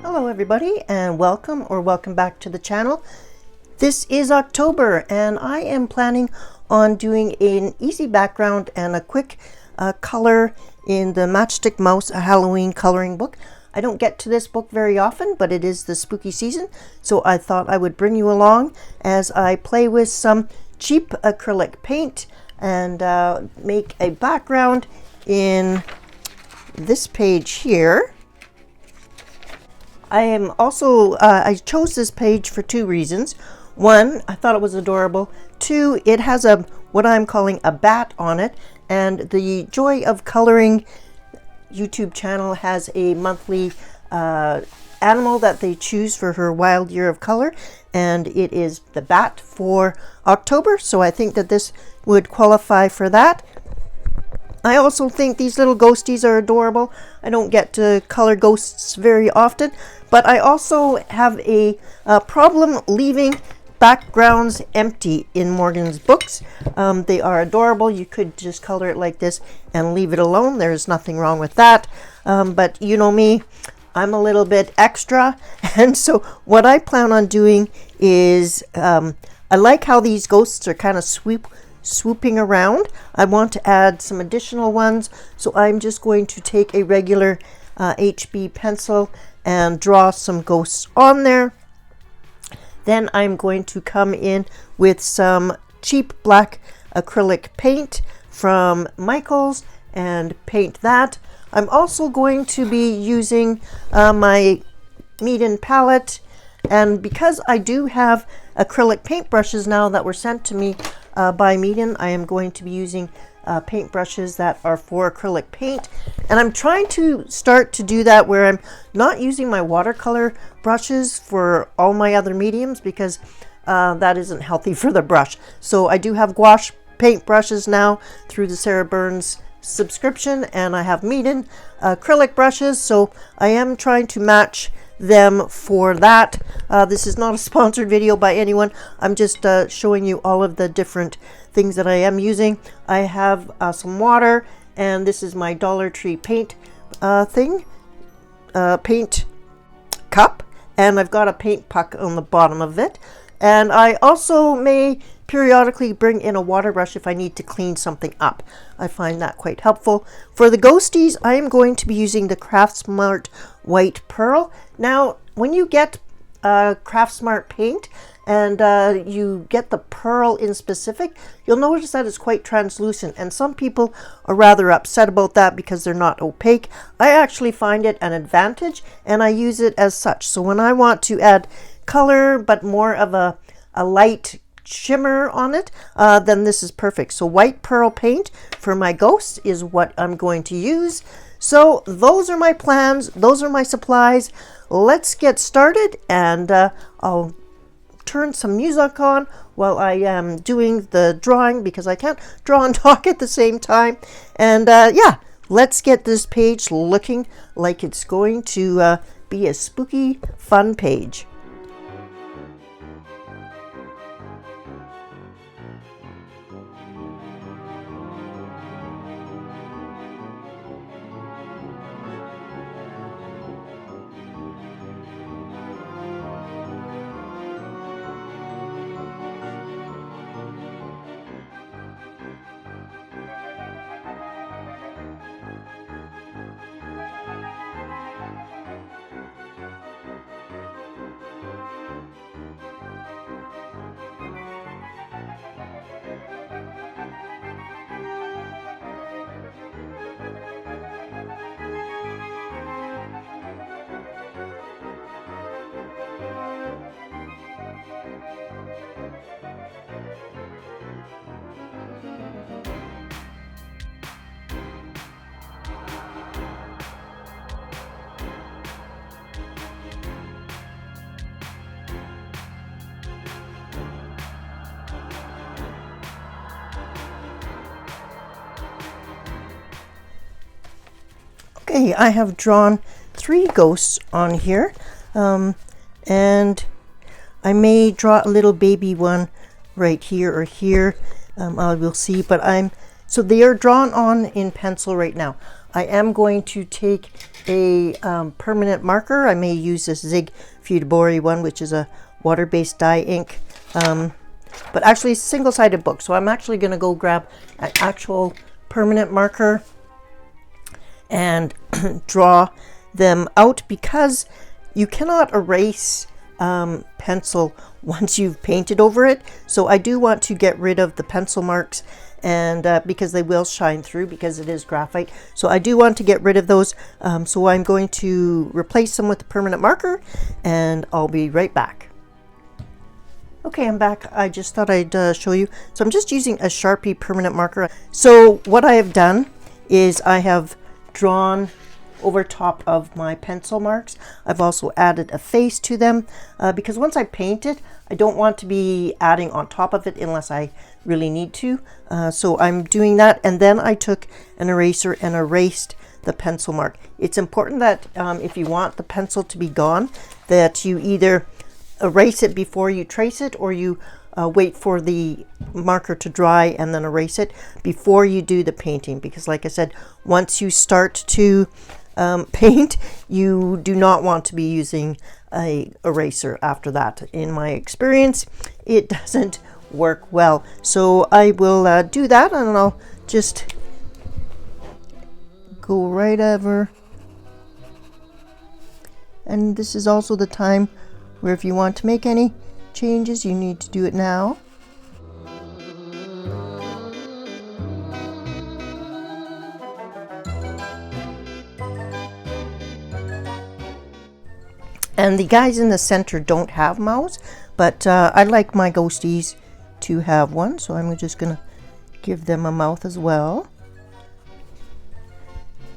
Hello everybody, and welcome back to the channel. This is October and I am planning on doing an easy background and a quick color in the Matchstick Mouse, a Halloween coloring book. I don't get to this book very often, but it is the spooky season, so I thought I would bring you along as I play with some cheap acrylic paint and make a background in this page here. I am also, I chose this page for two reasons. One, I thought it was adorable. Two, it has what I'm calling a bat on it, and the Joy of Coloring YouTube channel has a monthly animal that they choose for her wild year of color, and it is the bat for October, so I think that this would qualify for that. I also think these little ghosties are adorable. I don't get to color ghosts very often, but I also have a problem leaving backgrounds empty in Morgan's books. They are adorable. You could just color it like this and leave it alone. There's nothing wrong with that. But you know me, I'm a little bit extra. And so what I plan on doing is, I like how these ghosts are kind of swooping around. I want to add some additional ones, so I'm just going to take a regular HB pencil and draw some ghosts on there. Then I'm going to come in with some cheap black acrylic paint from Michaels and paint that. I'm also going to be using my Meeden palette, and because I do have acrylic paintbrushes now that were sent to me by Meeden, I am going to be using paintbrushes that are for acrylic paint, and I'm trying to start to do that where I'm not using my watercolor brushes for all my other mediums, because that isn't healthy for the brush. So I do have gouache paintbrushes now through the Sarah Burns subscription, and I have Meeden acrylic brushes, so I am trying to match them for that. This is not a sponsored video by anyone. I'm just showing you all of the different things that I am using. I have some water, and this is my Dollar Tree paint paint cup, and I've got a paint puck on the bottom of it. And I also may periodically bring in a water brush if I need to clean something up. I find that quite helpful. For the ghosties, I am going to be using the Craftsmart White Pearl. Now, when you get Craftsmart paint and you get the pearl in specific, you'll notice that it's quite translucent, and some people are rather upset about that because they're not opaque. I actually find it an advantage, and I use it as such. So when I want to add color but more of a light shimmer on it, then this is perfect. So white pearl paint for my ghost is what I'm going to use. So those are my plans, those are my supplies. Let's get started, and I'll turn some music on while I am doing the drawing, because I can't draw and talk at the same time. And yeah, let's get this page looking like it's going to be a spooky, fun page. Okay, I have drawn 3 ghosts on here, and I may draw a little baby one right here or here. I will see, but I'm So they are drawn on in pencil right now. I am going to take a permanent marker. I may use this Zig Futabori one, which is a water-based dye ink. But actually it's a single-sided book. So I'm actually going to go grab an actual permanent marker and draw them out, because you cannot erase pencil once you've painted over it. So I do want to get rid of the pencil marks, and because they will shine through because it is graphite. So I do want to get rid of those. So I'm going to replace them with the permanent marker, and I'll be right back. Okay, I'm back. I just thought I'd show you. So I'm just using a Sharpie permanent marker. So what I have done is I have drawn over top of my pencil marks. I've also added a face to them because once I paint it, I don't want to be adding on top of it unless I really need to. So I'm doing that, and then I took an eraser and erased the pencil mark. It's important that if you want the pencil to be gone, that you either erase it before you trace it, or you wait for the marker to dry and then erase it before you do the painting, because like I said, once you start to paint, you do not want to be using a eraser after that. In my experience, it doesn't work well. So I will do that, and I'll just go right over. And this is also the time where if you want to make any changes, you need to do it now. And the guys in the center don't have mouths, but I like my ghosties to have one, so I'm just gonna give them a mouth as well.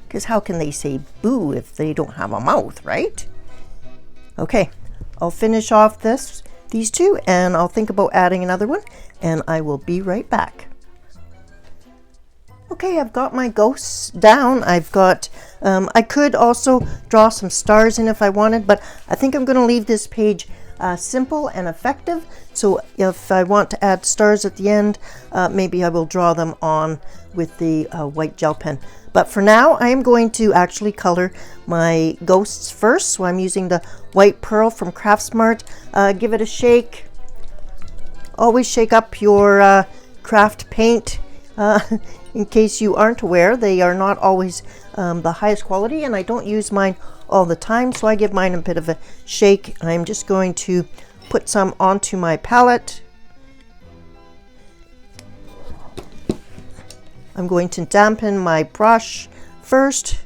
Because how can they say boo if they don't have a mouth, right? Okay, I'll finish off these two, and I'll think about adding another one, and I will be right back. Okay, I've got my ghosts down. I've got, I could also draw some stars in if I wanted, but I think I'm going to leave this page simple and effective. So if I want to add stars at the end, maybe I will draw them on with the white gel pen. But for now, I am going to actually color my ghosts first. So I'm using the white pearl from Craftsmart. Give it a shake. Always shake up your craft paint. In case you aren't aware, they are not always the highest quality, and I don't use mine all the time, so I give mine a bit of a shake. I'm just going to put some onto my palette. I'm going to dampen my brush first,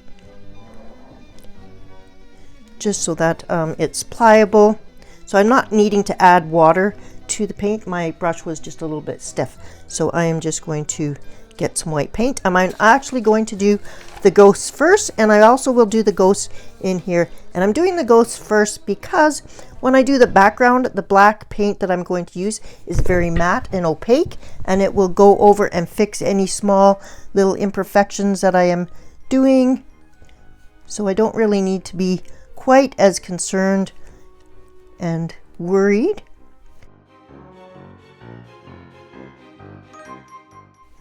just so that it's pliable. So I'm not needing to add water to the paint. My brush was just a little bit stiff, so I am just going to get some white paint. I'm actually going to do the ghosts first, and I also will do the ghosts in here. And I'm doing the ghosts first because when I do the background, the black paint that I'm going to use is very matte and opaque, and it will go over and fix any small little imperfections that I am doing. So I don't really need to be quite as concerned and worried.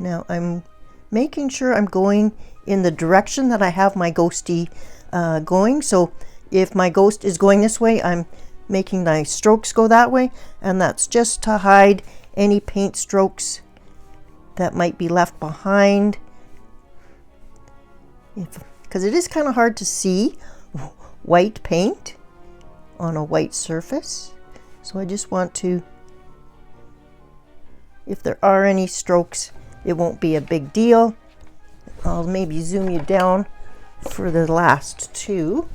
Now I'm making sure I'm going in the direction that I have my ghosty going. So if my ghost is going this way, I'm making my strokes go that way, and that's just to hide any paint strokes that might be left behind. Because it is kind of hard to see white paint on a white surface. So I just want to, if there are any strokes, it won't be a big deal. I'll maybe zoom you down for the last two.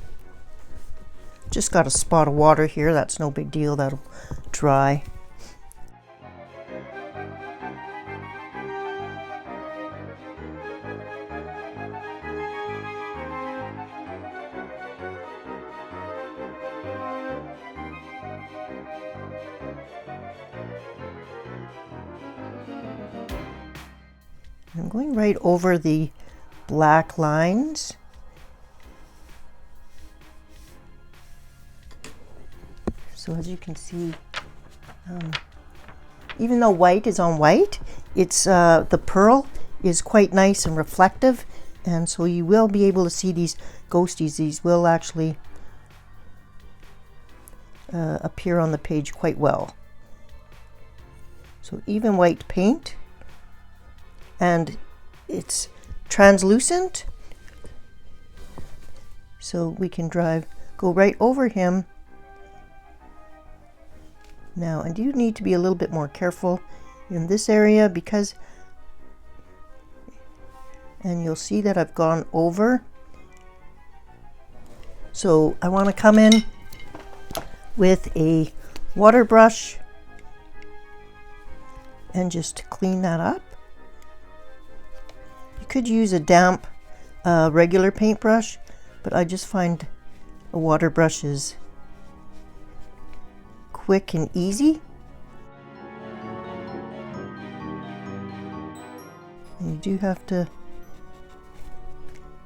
Just got a spot of water here. That's no big deal. That'll dry. I'm going right over the black lines. So as you can see, even though white is on white, it's the pearl is quite nice and reflective, and so you will be able to see these ghosties. These will actually appear on the page quite well. So even white paint, and it's translucent, so we can go right over him. Now I do need to be a little bit more careful in this area, because, and you'll see that I've gone over, so I want to come in with a water brush and just clean that up. You could use a damp regular paintbrush, but I just find a water brush is quick and easy. And you do have to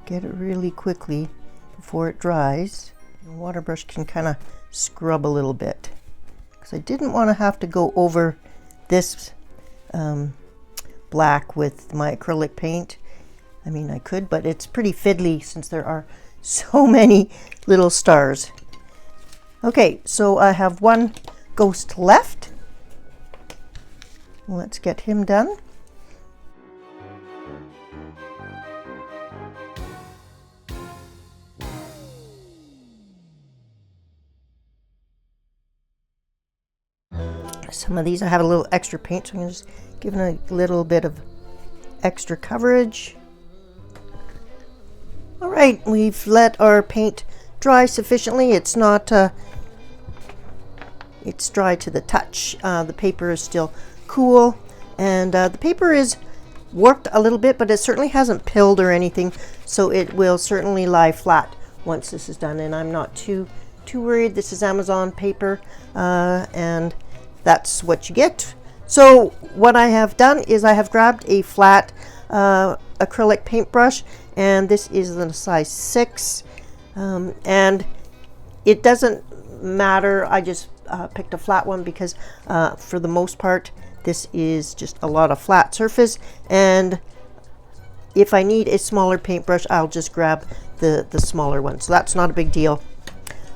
get it really quickly before it dries. The water brush can kind of scrub a little bit, because I didn't want to have to go over this black with my acrylic paint. I mean, I could, but it's pretty fiddly since there are so many little stars. Okay, so I have one ghost left. Let's get him done. Some of these I have a little extra paint, so I'm just giving a little bit of extra coverage. All right, we've let our paint dry sufficiently. It's not, it's dry to the touch. The paper is still cool, and the paper is warped a little bit, but it certainly hasn't pilled or anything, so it will certainly lie flat once this is done, and I'm not too worried. This is Amazon paper, and that's what you get. So what I have done is I have grabbed a flat acrylic paintbrush, and this is the size 6, and it doesn't matter. I just picked a flat one because for the most part this is just a lot of flat surface, and if I need a smaller paintbrush, I'll just grab the smaller one, so that's not a big deal.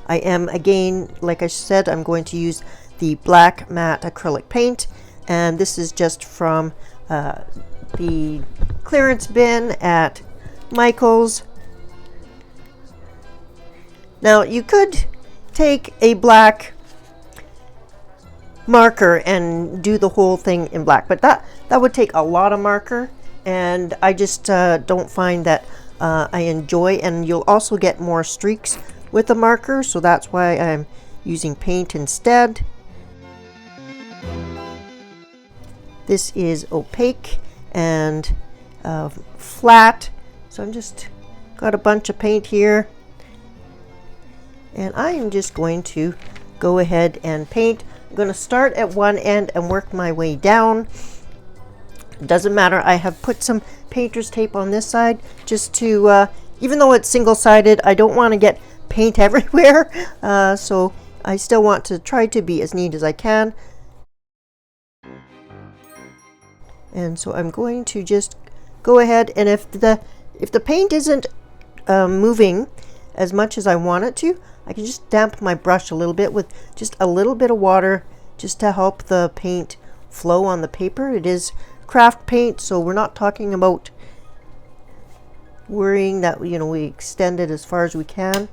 I am, again, like I said, I'm going to use the black matte acrylic paint, and this is just from the clearance bin at Michael's. Now you could take a black marker and do the whole thing in black, but that would take a lot of marker, and I just don't find that I enjoy, and you'll also get more streaks with the marker, so that's why I'm using paint instead. This is opaque and flat, so I'm just got a bunch of paint here, and I am just going to go ahead and paint. I'm going to start at one end and work my way down. Doesn't matter, I have put some painter's tape on this side just to, even though it's single-sided, I don't want to get paint everywhere, so I still want to try to be as neat as I can. And so I'm going to just go ahead, and if the paint isn't moving as much as I want it to, I can just damp my brush a little bit with just a little bit of water, just to help the paint flow on the paper. It is craft paint, so we're not talking about worrying that, you know, we extend it as far as we can.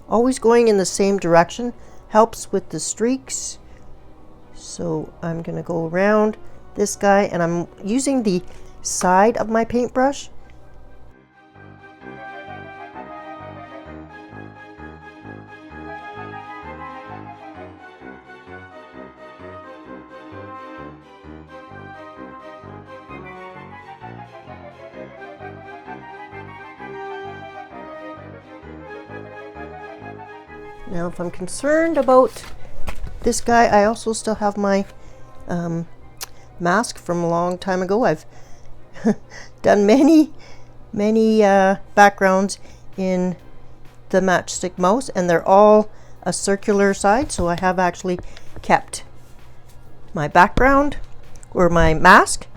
Always going in the same direction helps with the streaks. So I'm going to go around this guy, and I'm using the side of my paintbrush. Now, if I'm concerned about this guy, I also still have my mask from a long time ago. I've done many backgrounds in the Matchstick mouse, and they're all a circular side, so I have actually kept my background or my mask.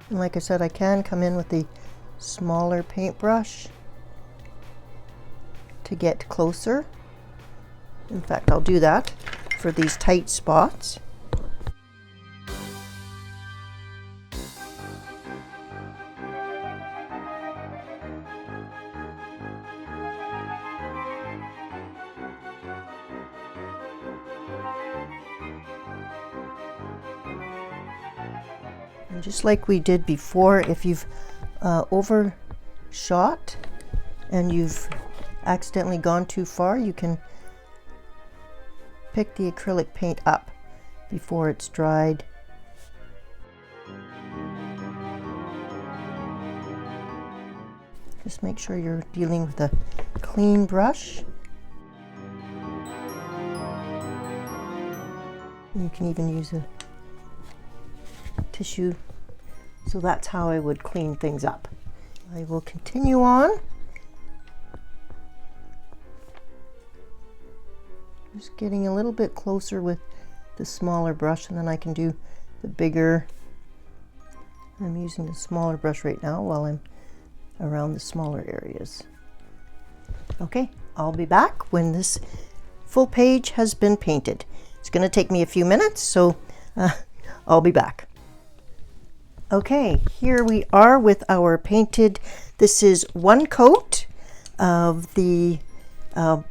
And like I said, I can come in with the smaller paintbrush to get closer. In fact, I'll do that for these tight spots. And just like we did before, if you've overshot and you've accidentally gone too far, you can pick the acrylic paint up before it's dried. Just make sure you're dealing with a clean brush. You can even use a tissue. So that's how I would clean things up. I will continue on. Just getting a little bit closer with the smaller brush, and then I can do the bigger. I'm using the smaller brush right now while I'm around the smaller areas. Okay, I'll be back when this full page has been painted. It's going to take me a few minutes, so I'll be back. Okay, here we are with our painted. This is one coat of the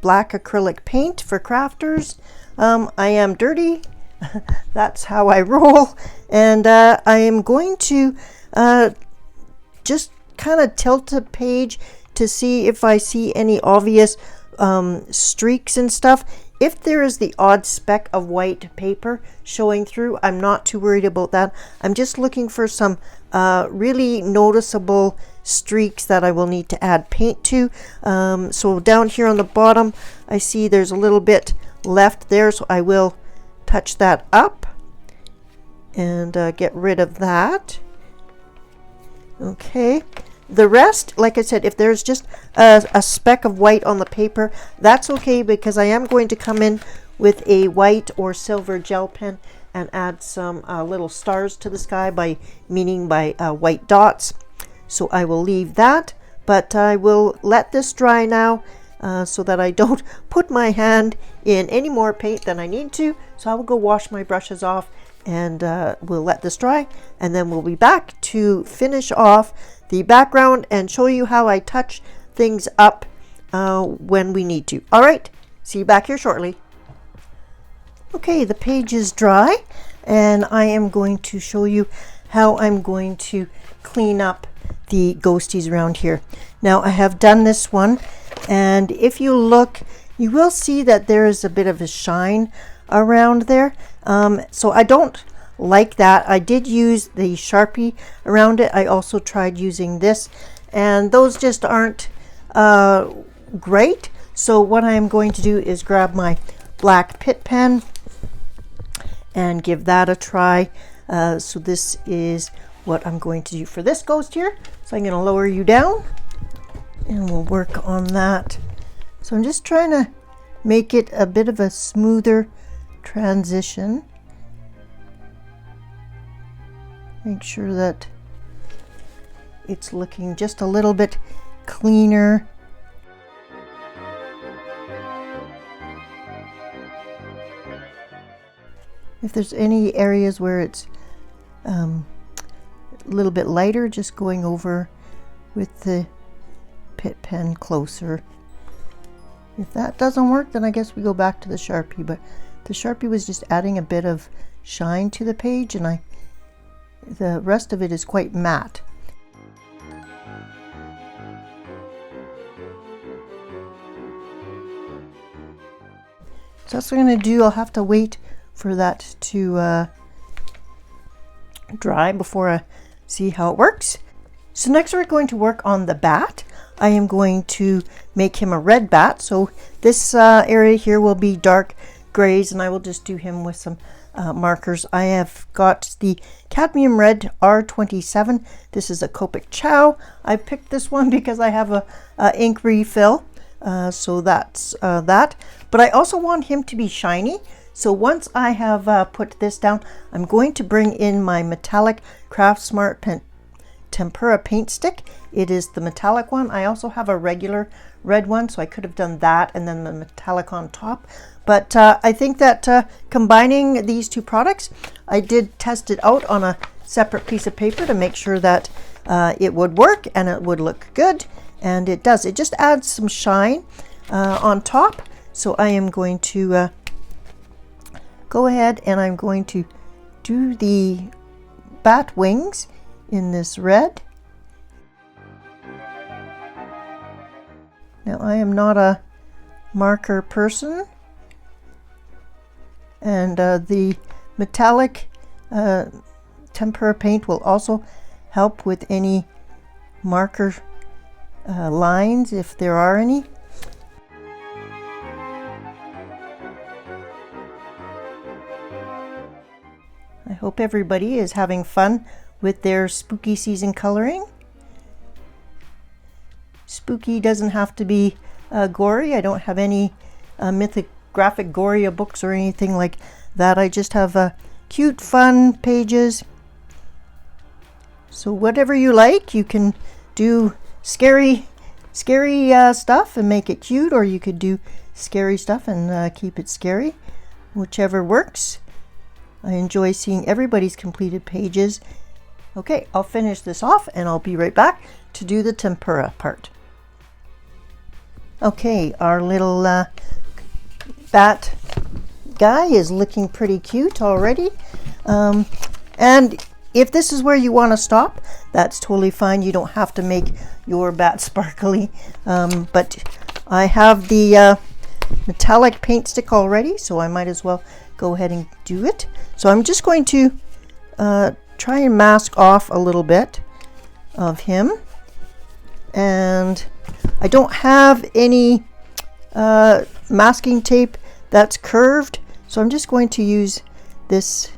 black acrylic paint for crafters. I am dirty. That's how I roll. And I am going to just kind of tilt the page to see if I see any obvious streaks and stuff. If there is the odd speck of white paper showing through, I'm not too worried about that. I'm just looking for some really noticeable streaks that I will need to add paint to. So down here on the bottom, I see there's a little bit left there, so I will touch that up and get rid of that. Okay. The rest, like I said, if there's just a speck of white on the paper, that's okay, because I am going to come in with a white or silver gel pen and add some little stars to the sky by white dots. So I will leave that, but I will let this dry now so that I don't put my hand in any more paint than I need to. So I will go wash my brushes off, and we'll let this dry, and then we'll be back to finish off the background and show you how I touch things up when we need to. All right, see you back here shortly. Okay, the page is dry, and I am going to show you how I'm going to clean up the ghosties around here. Now, I have done this one, and if you look, you will see that there is a bit of a shine around there. So I don't like that. I did use the Sharpie around it. I also tried using this, and those just aren't great. So what I'm going to do is grab my black Pitt pen and give that a try. So this is what I'm going to do for this ghost here. So I'm going to lower you down, and we'll work on that. So I'm just trying to make it a bit of a smoother transition. Make sure that it's looking just a little bit cleaner. If there's any areas where it's a little bit lighter, just going over with the Pitt pen closer. If that doesn't work, then I guess we go back to the Sharpie, but the Sharpie was just adding a bit of shine to the page, and the rest of it is quite matte. So that's what I'm going to do. I'll have to wait for that to dry before I see how it works. So next we're going to work on the bat. I am going to make him a red bat. So this area here will be dark grays, and I will just do him with some markers. I have got the cadmium red R27. This is a Copic Ciao. I picked this one because I have a ink refill, so that's that. But I also want him to be shiny. So once I have put this down, I'm going to bring in my metallic Craftsmart tempera paint stick. It is the metallic one. I also have a regular red one, so I could have done that and then the metallic on top. But I think that combining these two products, I did test it out on a separate piece of paper to make sure that it would work and it would look good, and it does. It just adds some shine on top. So I am going to go ahead and I'm going to do the bat wings in this red. Now I am not a marker person, and the metallic tempera paint will also help with any marker lines if there are any. I hope everybody is having fun with their spooky season coloring. Spooky doesn't have to be gory. I don't have any mythographic Goria books or anything like that. I just have cute, fun pages. So whatever you like, you can do scary stuff and make it cute, or you could do scary stuff and keep it scary. Whichever works. I enjoy seeing everybody's completed pages. Okay, I'll finish this off and I'll be right back to do the tempera part. Okay, our little bat guy is looking pretty cute already. And if this is where you want to stop, that's totally fine. You don't have to make your bat sparkly. But I have the metallic paint stick already, so I might as well go ahead and do it. So I'm just going to try and mask off a little bit of him. And I don't have any masking tape that's curved, so I'm just going to use this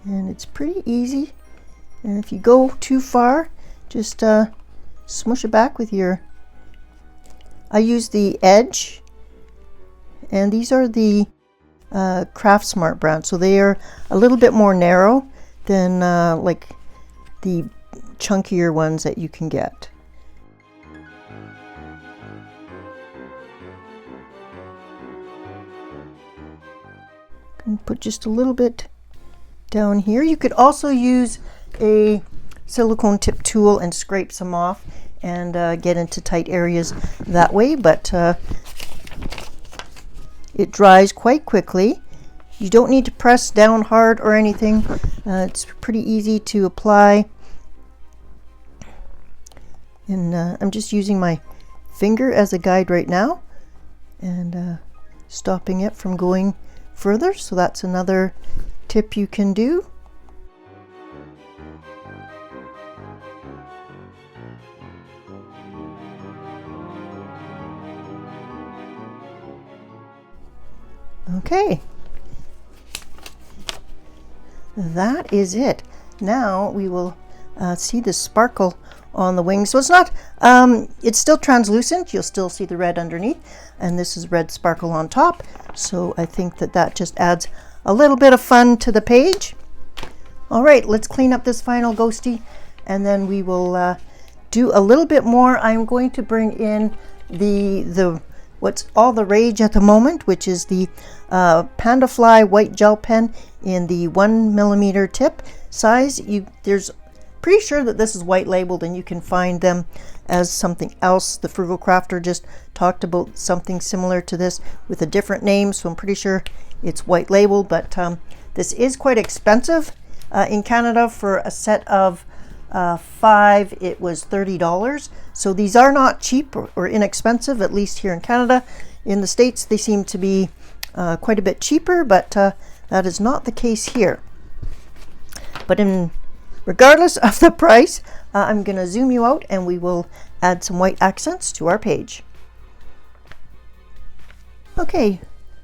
and it's pretty easy. And if you go too far, just smush it back with your, I use the edge, and these are the Craftsmart brand, so they are a little bit more narrow than like the chunkier ones that you can get. And put just a little bit down here. You could also use a silicone tip tool and scrape some off and get into tight areas that way, but it dries quite quickly. You don't need to press down hard or anything. It's pretty easy to apply, and I'm just using my finger as a guide right now and stopping it from going further. So that's another tip you can do. Okay, that is it. Now we will see the sparkle on the wings. So it's not, it's still translucent. You'll still see the red underneath, and this is red sparkle on top. So I think that that just adds a little bit of fun to the page. All right, let's clean up this final ghosty, and then we will do a little bit more. I'm going to bring in the what's all the rage at the moment, which is the PandaFly white gel pen in the 1mm tip size. There's pretty sure that this is white labeled, and you can find them as something else. The Frugal Crafter just talked about something similar to this with a different name, so I'm pretty sure it's white labeled. But this is quite expensive in Canada. For a set of 5, it was $30. So these are not cheap or inexpensive, at least here in Canada. In the States, they seem to be quite a bit cheaper, but that is not the case here. But regardless of the price, I'm going to zoom you out and we will add some white accents to our page. Okay,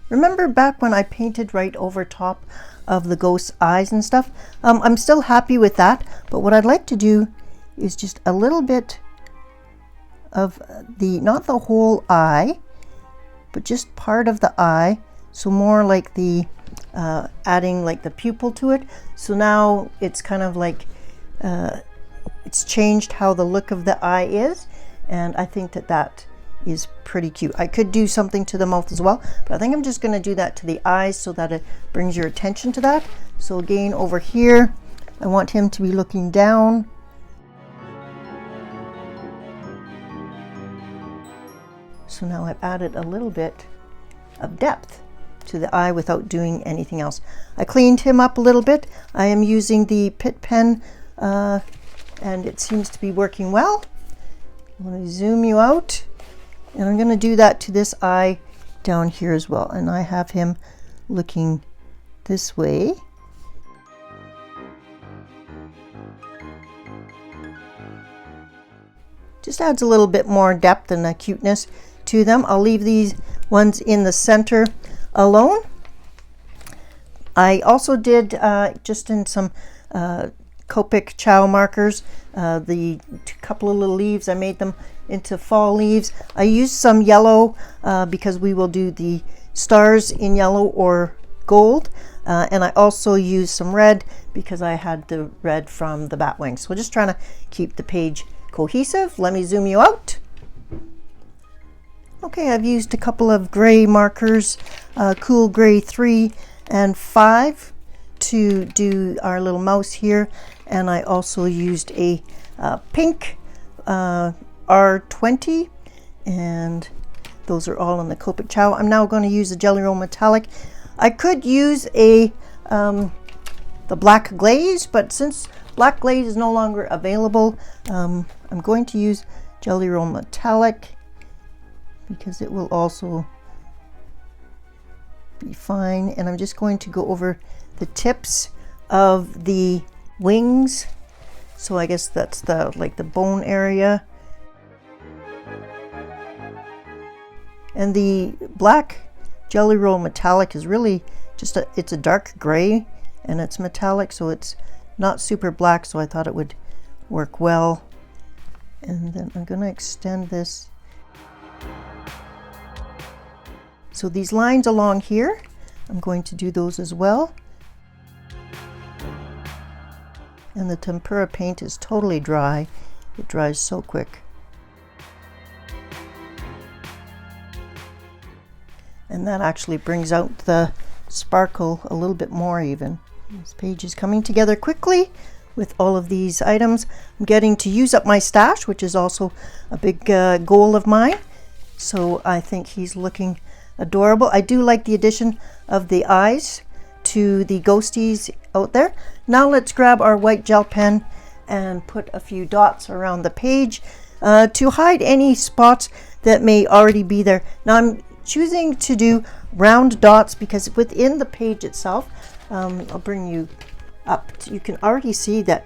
remember back when I painted right over top of the ghost's eyes and stuff? I'm still happy with that, but what I'd like to do is just a little bit of not the whole eye, but just part of the eye. So more like the adding like the pupil to it. So now it's kind of like it's changed how the look of the eye is, and I think that is pretty cute. I could do something to the mouth as well, but I think I'm just going to do that to the eyes so that it brings your attention to that. So again, over here, I want him to be looking down. So now I've added a little bit of depth to the eye without doing anything else. I cleaned him up a little bit. I am using the Pitt pen and it seems to be working well. I'm going to zoom you out, and I'm going to do that to this eye down here as well. And I have him looking this way. Just adds a little bit more depth and cuteness to them. I'll leave these ones in the center alone. I also did just in some Copic Ciao markers, the couple of little leaves, I made them into fall leaves. I used some yellow because we will do the stars in yellow or gold, and I also used some red because I had the red from the bat wings. So just trying to keep the page cohesive. Let me zoom you out. Okay, I've used a couple of gray markers, Cool Gray 3 and 5 to do our little mouse here, and I also used a pink R20, and those are all in the Copic Ciao. I'm now going to use the GellyRoll metallic. I could use the black glaze, but since black glaze is no longer available, I'm going to use GellyRoll metallic because it will also be fine. And I'm just going to go over the tips of the wings. So I guess that's like the bone area. And the black GellyRoll metallic is really just it's a dark gray and it's metallic, so it's not super black, so I thought it would work well. And then I'm going to extend this. So these lines along here, I'm going to do those as well. And the tempera paint is totally dry. It dries so quick. And that actually brings out the sparkle a little bit more even. This page is coming together quickly with all of these items. I'm getting to use up my stash, which is also a big goal of mine. So I think he's looking adorable. I do like the addition of the eyes to the ghosties out there. Now let's grab our white gel pen and put a few dots around the page to hide any spots that may already be there. Now I'm choosing to do round dots because within the page itself, I'll bring you up. You can already see that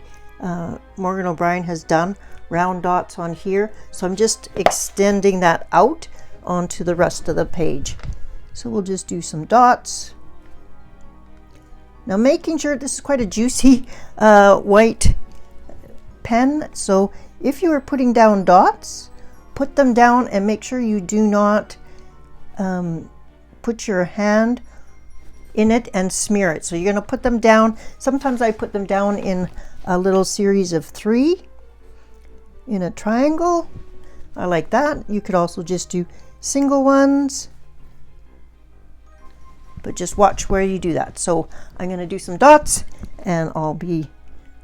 Morgan Obrien has done round dots on here. So I'm just extending that out onto the rest of the page. So we'll just do some dots. Now making sure this is quite a juicy white pen. So if you are putting down dots, put them down and make sure you do not put your hand in it and smear it. So you're going to put them down. Sometimes I put them down in a little series of 3 in a triangle. I like that. You could also just do single ones, but just watch where you do that. So I'm going to do some dots and I'll be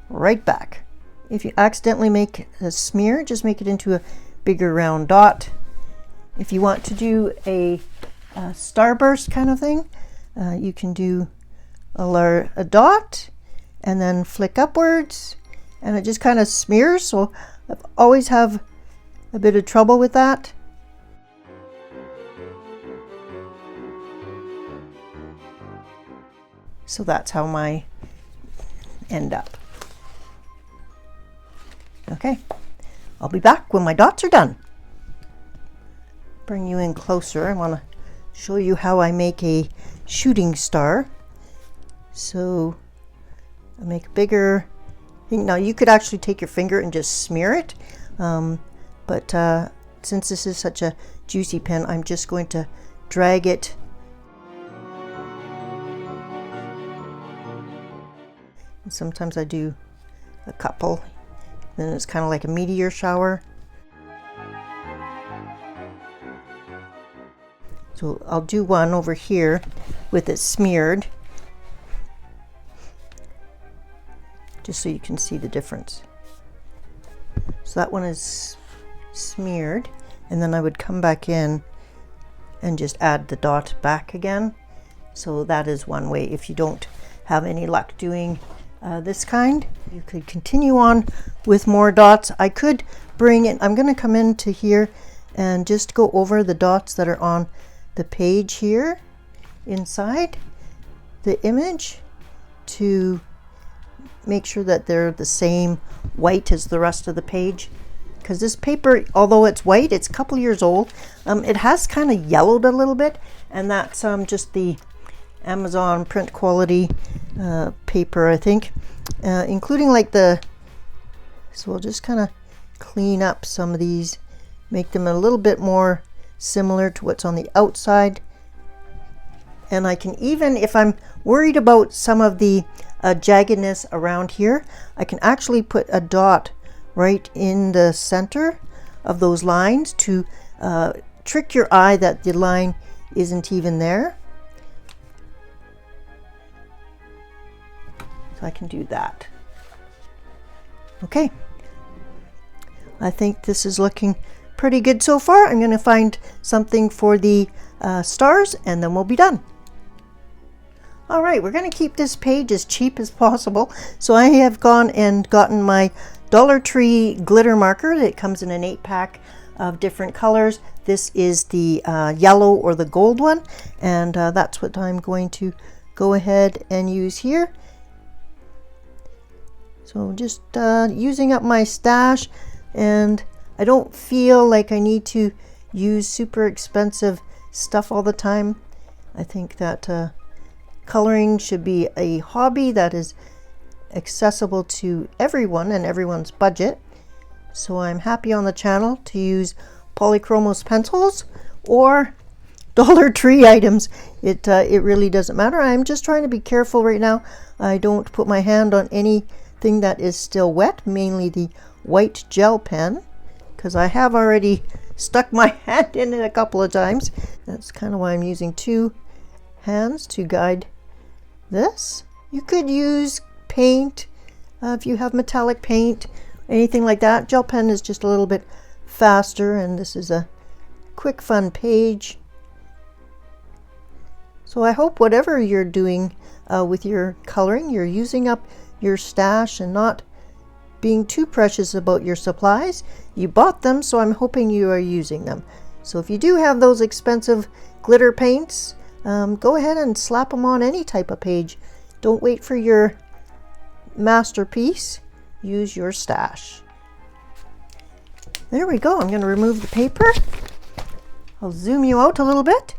right back. If you accidentally make a smear, just make it into a bigger round dot. If you want to do a starburst kind of thing, you can do a dot and then flick upwards, and it just kind of smears. So I always have a bit of trouble with that. So that's how my end up. Okay, I'll be back when my dots are done. Bring you in closer. I want to show you how I make a shooting star. So I make a bigger thing. Now you could actually take your finger and just smear it, but since this is such a juicy pen, I'm just going to drag it and sometimes I do a couple, then it's kind of like a meteor shower. So I'll do one over here with it smeared, just so you can see the difference. So that one is smeared, and then I would come back in and just add the dot back again. So that is one way. If you don't have any luck doing this kind, you could continue on with more dots. I could bring it, I'm going to come into here and just go over the dots that are on the page here inside the image to make sure that they're the same white as the rest of the page, because this paper, although it's white, it's a couple years old. It has kind of yellowed a little bit, and that's just the Amazon print quality paper, I think, including like the, so we'll just kind of clean up some of these, make them a little bit more similar to what's on the outside. And I can even, if I'm worried about some of the jaggedness around here, I can actually put a dot right in the center of those lines to trick your eye that the line isn't even there. So I can do that. Okay, I think this is looking pretty good so far. I'm going to find something for the stars and then we'll be done. All right, we're going to keep this page as cheap as possible. So I have gone and gotten my Dollar Tree glitter marker that comes in an 8-pack of different colors. This is the yellow or the gold one, and that's what I'm going to go ahead and use here. So just using up my stash, and I don't feel like I need to use super expensive stuff all the time. I think that coloring should be a hobby that is accessible to everyone and everyone's budget. So I'm happy on the channel to use polychromos pencils or Dollar Tree items. It really doesn't matter. I'm just trying to be careful right now. I don't put my hand on anything that is still wet, mainly the white gel pen, because I have already stuck my hand in it a couple of times. That's kind of why I'm using two hands to guide this. You could use paint if you have metallic paint, anything like that. Gel pen is just a little bit faster, and this is a quick fun page. So I hope whatever you're doing with your coloring, you're using up your stash and not being too precious about your supplies. You bought them, so I'm hoping you are using them. So if you do have those expensive glitter paints, go ahead and slap them on any type of page. Don't wait for your masterpiece. Use your stash. There we go. I'm going to remove the paper. I'll zoom you out a little bit.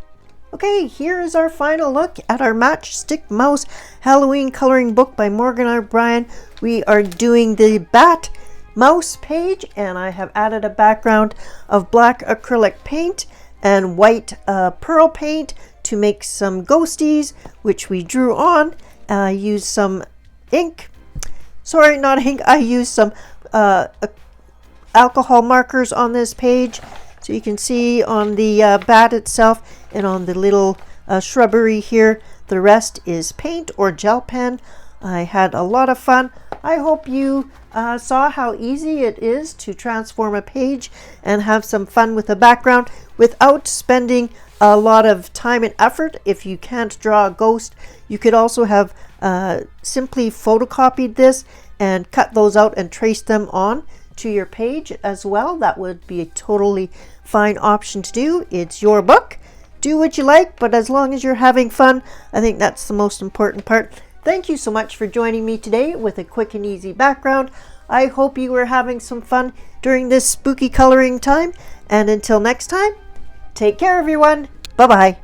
Okay, here is our final look at our Matchstick Mouse Halloween coloring book by Morgan Obrien. We are doing the Bat Mouse page, and I have added a background of black acrylic paint and white pearl paint to make some ghosties, which we drew on. I used some ink. Sorry, not ink. I used some alcohol markers on this page. So you can see on the bat itself and on the little shrubbery here, the rest is paint or gel pen. I had a lot of fun. I hope you saw how easy it is to transform a page and have some fun with the background without spending a lot of time and effort. If you can't draw a ghost, you could also have simply photocopied this and cut those out and trace them on to your page as well. That would be a totally fine option to do. It's your book. Do what you like, but as long as you're having fun, I think that's the most important part. Thank you so much for joining me today with a quick and easy background. I hope you were having some fun during this spooky coloring time. And until next time, take care everyone. Bye-bye.